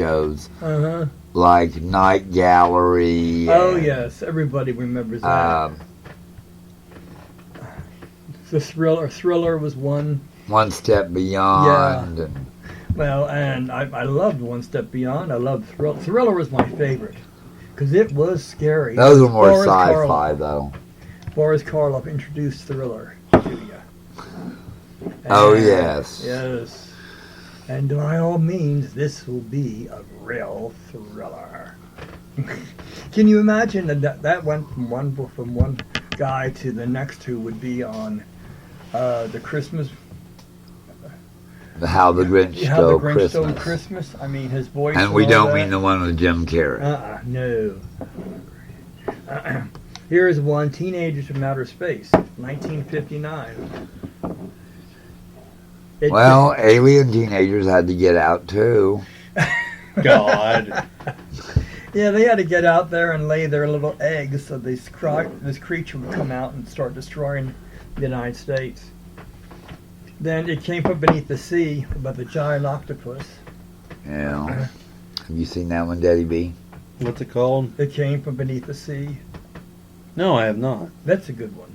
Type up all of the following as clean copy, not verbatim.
shows. Uh-huh. Like Night Gallery. Oh, yes. Everybody remembers that. The Thriller was one. One Step Beyond. Yeah. And Well, and I loved One Step Beyond. I loved Thriller. Thriller was my favorite because it was scary. those were more Boris sci-fi, Karloff. though. Boris Karloff introduced Thriller to you. Oh, yes. Yes. And by all means, this will be a real thriller. Can you imagine that went from one guy to the next who would be on the Christmas. How the Grinch Stole Christmas. Christmas. I mean, his voice. And we don't mean the one with Jim Carrey. No. Here is one, Teenagers from Outer Space, 1959. Well, alien teenagers had to get out, too. God. Yeah, they had to get out there and lay their little eggs so this creature would come out and start destroying the United States. Then it came from beneath the sea about the giant octopus. Yeah. Have you seen that one, Daddy B? What's it called? It came from beneath the sea. No, I have not. That's a good one.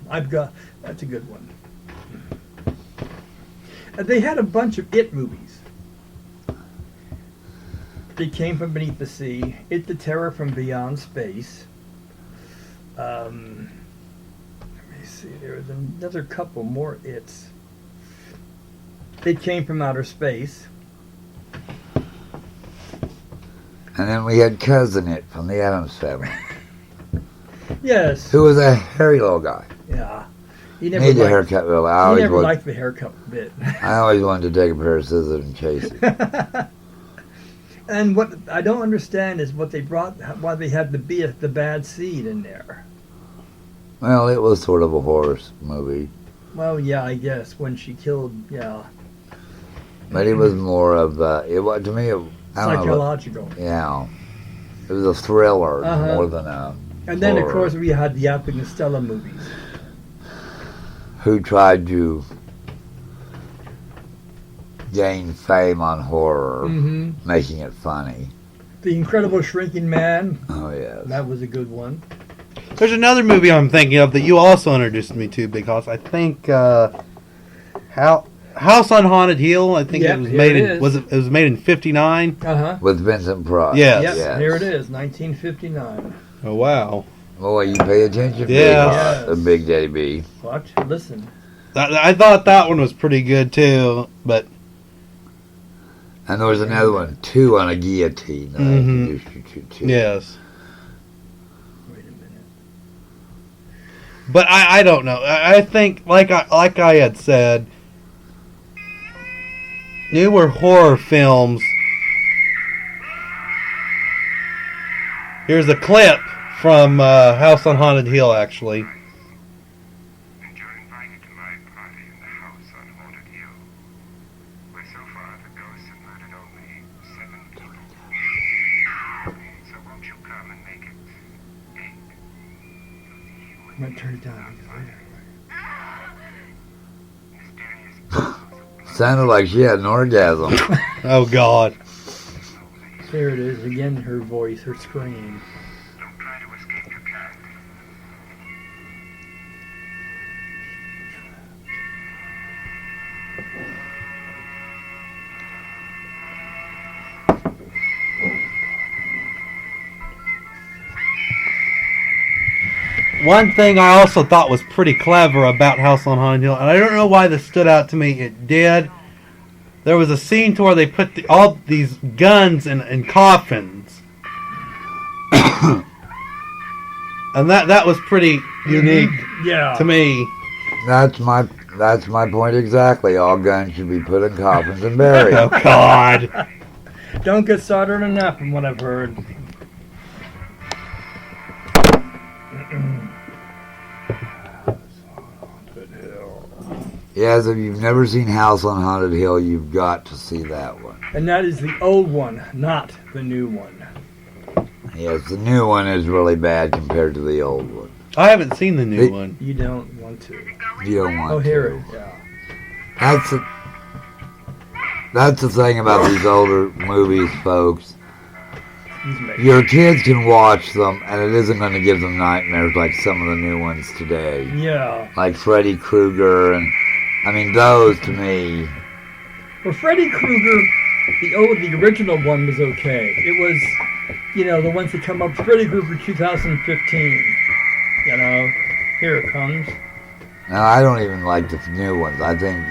That's a good one. They had a bunch of It movies. They came from beneath the sea. It, the Terror from Beyond Space. Let me see. There was another couple more It's. It came from outer space. And then we had Cousin It from the Addams Family. Yes. Who was a hairy little guy. Yeah. He Needed a haircut, really. He never liked the haircut bit. I always wanted to take a pair of scissors and chase it. And what I don't understand is why they had the bad seed in there. Well, it was sort of a horror movie. Well, yeah, I guess when she killed, yeah. But it was more of it was to me. Psychological. Yeah, it was a thriller more than a. And then horror. of course we had the Abbott and Costello movies. Who tried to gain fame on horror, making it funny. The Incredible Shrinking Man. Oh yes, that was a good one. There's another movie I'm thinking of that you also introduced me to, because I think House on Haunted Hill. I think it was made in it was made in '59. With Vincent Price. Yes. Here it is, 1959. Oh wow. Boy, you pay attention. Yeah. The Big Daddy B. Watch, listen. I thought that one was pretty good too, but. And there was another one, Two on a Guillotine. That I introduced you to. Yes. But I don't know. I think like I had said, newer horror films. Here's a clip from House on Haunted Hill, actually. And you're invited to my party in the House on Haunted Hill, where so far the ghosts have murdered only 7 people. So won't you come and make it 8? I'm going to turn it down. Sounded like she had an orgasm. Oh, God. There it is again. Her voice, her scream. Don't try to escape your cat. One thing I also thought was pretty clever about House on Haunted Hill, and I don't know why this stood out to me. It did. There was a scene to where they put all these guns in coffins, and that was pretty unique. Yeah. To me. That's my point exactly. All guns should be put in coffins and buried. Oh God! Don't get started on that, from what I've heard. Yes, if you've never seen House on Haunted Hill, you've got to see that one. And that is the old one, not the new one. Yes, the new one is really bad compared to the old one. I haven't seen the new one. You don't want to. You don't want to. Oh, here it is. Yeah. That's the thing about these older movies, folks. He's making. Your kids can watch them, and it isn't going to give them nightmares like some of the new ones today. Yeah. Like Freddy Krueger, and I mean, those to me. Well, Freddy Krueger, the original one was okay. It was, the ones that come up. Freddy Krueger 2015. Here it comes. Now, I don't even like the new ones. I think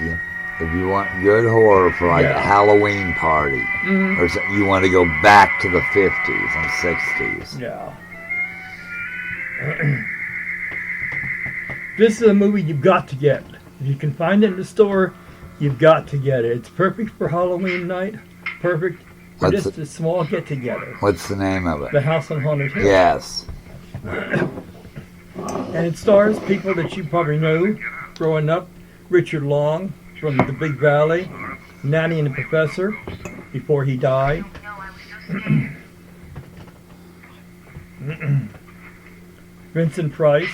if you want good horror for like a Halloween party, or something, you want to go back to the 50s and 60s. Yeah. This is a movie you've got to get. If you can find it in the store, you've got to get it. It's perfect for Halloween night. Perfect for just a small get-together. What's the name of it? The House on Haunted Hill. Yes. And it stars people that you probably know growing up. Richard Long from The Big Valley. Nanny and the Professor before he died. Vincent Price.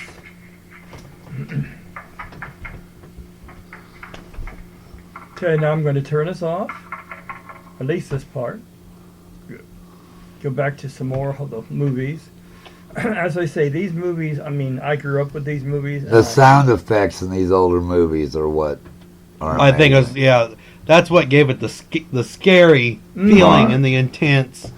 Okay, now I'm going to turn us off. At least this part. Good. Go back to some more of the movies. As I say, these movies, I grew up with these movies. The sound effects in these older movies are what are amazing. I think it was, that's what gave it the scary feeling and the intensity.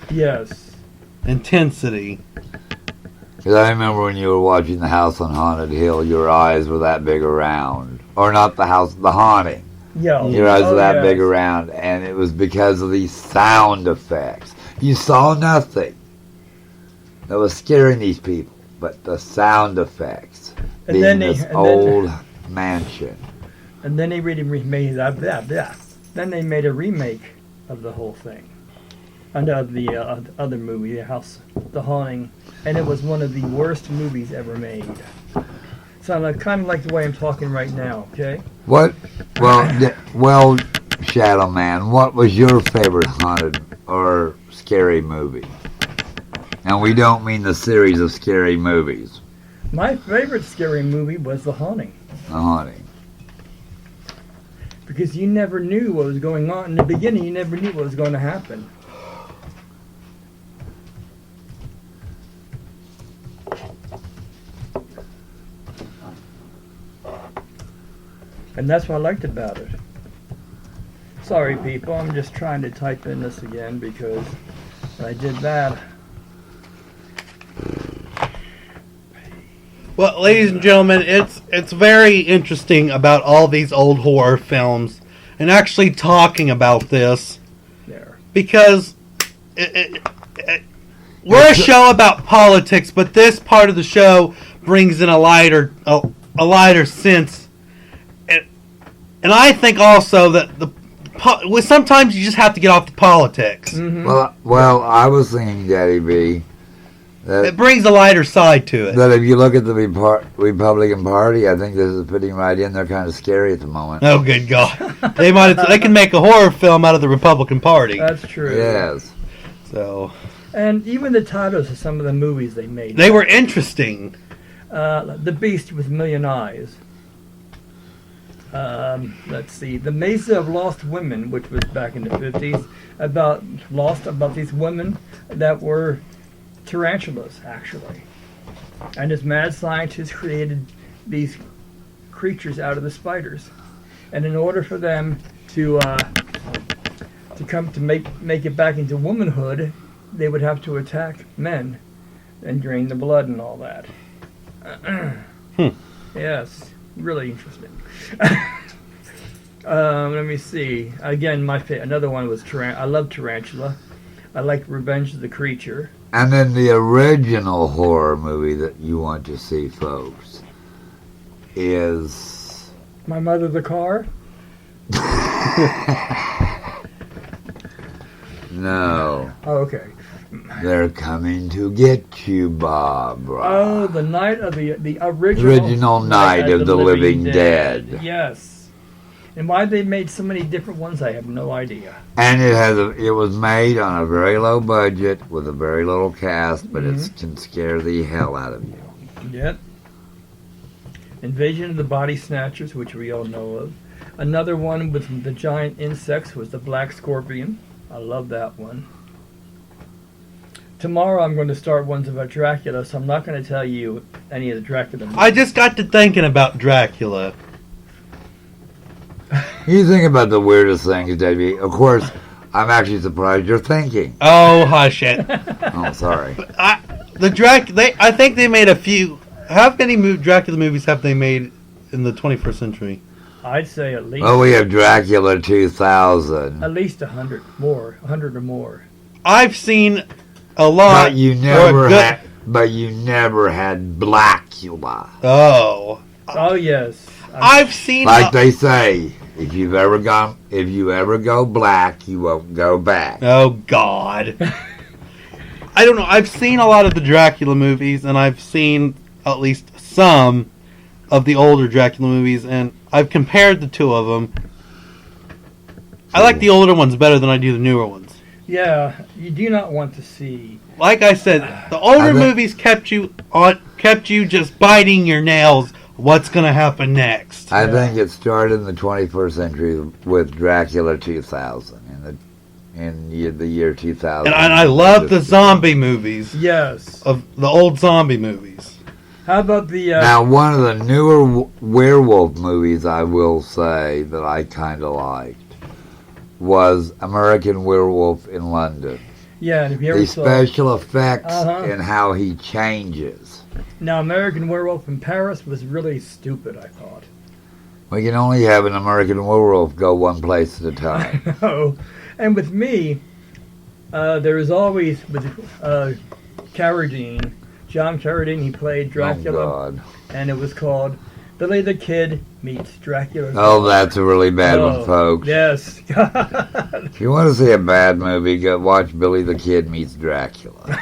Because I remember when you were watching The House on Haunted Hill, your eyes were that big around. Or not the house, the haunting. Yeah. Your eyes were that big around, and it was because of these sound effects. You saw nothing that was scaring these people, but the sound effects. And being then this old mansion. And then they really remade that. Then they made a remake of the whole thing. And of the other movie, The Haunting, and it was one of the worst movies ever made. So kind of like the way I'm talking right now. Okay. What? Well, Shadow Man, what was your favorite haunted or scary movie? And we don't mean the series of scary movies. My favorite scary movie was The Haunting. The Haunting. Because you never knew what was going on. In the beginning, you never knew what was going to happen. And that's what I liked about it. Sorry, people, I'm just trying to type in this again because I did that. Well, ladies and gentlemen, it's very interesting about all these old horror films and actually talking about this because we're a show about politics, but this part of the show brings in a lighter sense. And I think also that sometimes you just have to get off the politics. Mm-hmm. Well, I was thinking, Daddy B, that it brings a lighter side to it. That if you look at the Republican Party, I think this is fitting right in. They're kind of scary at the moment. Oh, good God! They can make a horror film out of the Republican Party. That's true. Yes. So. And even the titles of some of the movies they made. They were interesting. The Beast with a Million Eyes. Let's see, The Mesa of Lost Women, which was back in the 50s, about these women that were tarantulas, actually. And this mad scientist created these creatures out of the spiders. And in order for them to come to make it back into womanhood, they would have to attack men and drain the blood and all that. Yes, really interesting. Let me see. Again, another one was I love Tarantula. I like Revenge of the Creature. And then the original horror movie that you want to see, folks, is My Mother the Car. No. Oh, okay. They're coming to get you, Barbara. Oh, the night of the original Night of the Living Dead. Yes. And why they made so many different ones, I have no idea. And it was made on a very low budget with a very little cast, but it can scare the hell out of you. Yep. Invasion of the Body Snatchers, which we all know of. Another one with the giant insects was the Black Scorpion. I love that one. tomorrow I'm going to start ones about Dracula, so I'm not going to tell you any of the Dracula movies. I just got to thinking about Dracula. You think about the weirdest things, Davey. Of course, I'm actually surprised you're thinking. Oh, hush it. Oh, sorry. I think they made a few. How many Dracula movies have they made in the 21st century? I'd say at least Well, we have Dracula 2000. at least 100 more, 100 or more. I've seen a lot. But you never had. But you never had Blackula. Oh. Oh yes, I've seen. Like they say, if you ever go black, you won't go back. Oh God. I don't know. I've seen a lot of the Dracula movies, and I've seen at least some of the older Dracula movies, and I've compared the two of them. I like the older ones better than I do the newer ones. yeah. You do not want to see. Like I said, the older movies kept you just biting your nails. What's going to happen next? I think it started in the 21st century with Dracula 2000 in the year 2000. And I love the zombie movies. Yes. Of the old zombie movies. How about the? Now, one of the newer werewolf movies, I will say, that I kind of liked was American Werewolf in London. Yeah, and if you ever The saw special effects Uh-huh. and how he changes. now American Werewolf in Paris was really stupid. I thought. We can only have an American werewolf go one place at a time. No, and with me, there was always with Carradine, John Carradine. He played Dracula, Oh, God. and it was called Billy the Kid Meets Dracula. Oh, that's a really bad Oh, one, folks. Yes. If you want to see a bad movie, go watch Billy the Kid Meets Dracula.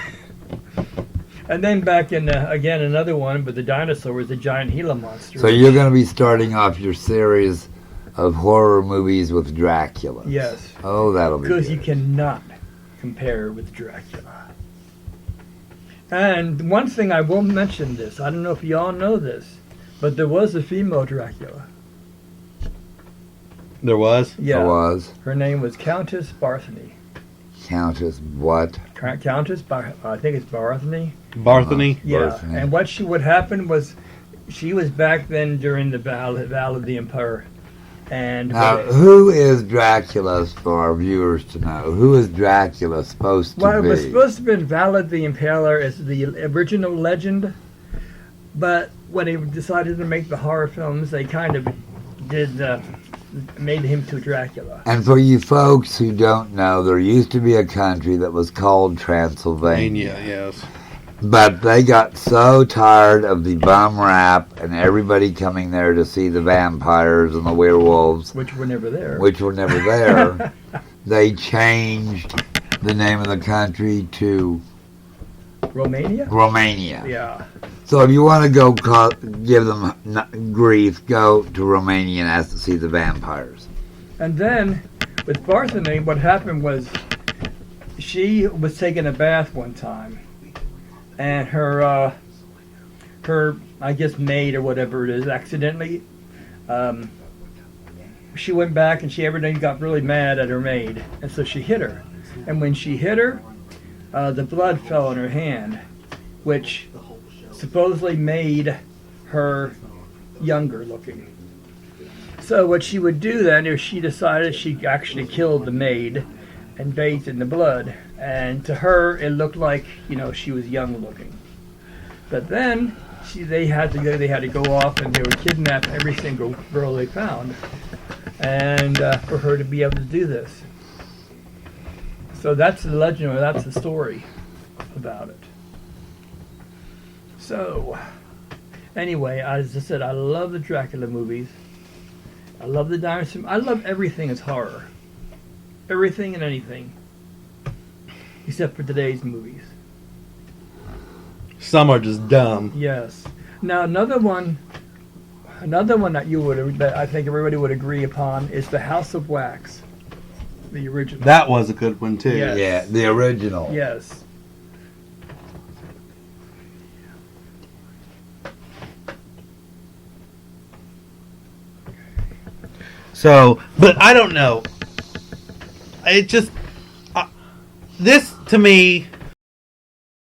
And then back in again another one, but the dinosaur was the giant Gila monster. So you're going to be starting off your series of horror movies with Dracula. Yes, Oh, that'll be because good. you cannot compare with Dracula. And one thing I will mention this. I don't know if you all know this, but there was a female Dracula. There was? Yeah, It was her name was Countess Barthany. Countess what? Countess, I think it's Barthany. Barthany? Yeah, Barthany. and what happened was, she was back then during the Battle of the Empire, and Now, who is Dracula, for our viewers to know? Who is Dracula supposed to well, it be? was supposed to have been Vlad the Impaler as the original legend, but when they decided to make the horror films, they kind of made him to Dracula. And for you folks who don't know, there used to be a country that was called Transylvania. Yes. But they got so tired of the bum rap and everybody coming there to see the vampires and the werewolves, Which were never there. which were never there, they changed the name of the country to Romania? Romania. Yeah. So if you want to go give them grief, go to Romania and ask to see the vampires. And then, with Barthany, what happened was, she was taking a bath one time, and her I guess maid or whatever it is, accidentally, she went back and she evidently got really mad at her maid, and so she hit her. And when she hit her, the blood fell on her hand, which supposedly made her younger looking. So what she would do then is she decided she actually killed the maid and bathed in the blood, and to her it looked like, you know, she was young looking. But then they had to go off and they would kidnap every single girl they found, and for her to be able to do this. So that's the legend, or that's the story about it. So, anyway, as I said, I love the Dracula movies. I love the dinosaur. I love everything as horror. Everything and anything. Except for today's movies. Some are just dumb. Yes. Now another one that I think everybody would agree upon is The House of Wax. The original. That was a good one, too. Yes. Yeah, the original. Yes. So, but I don't know. It just, this to me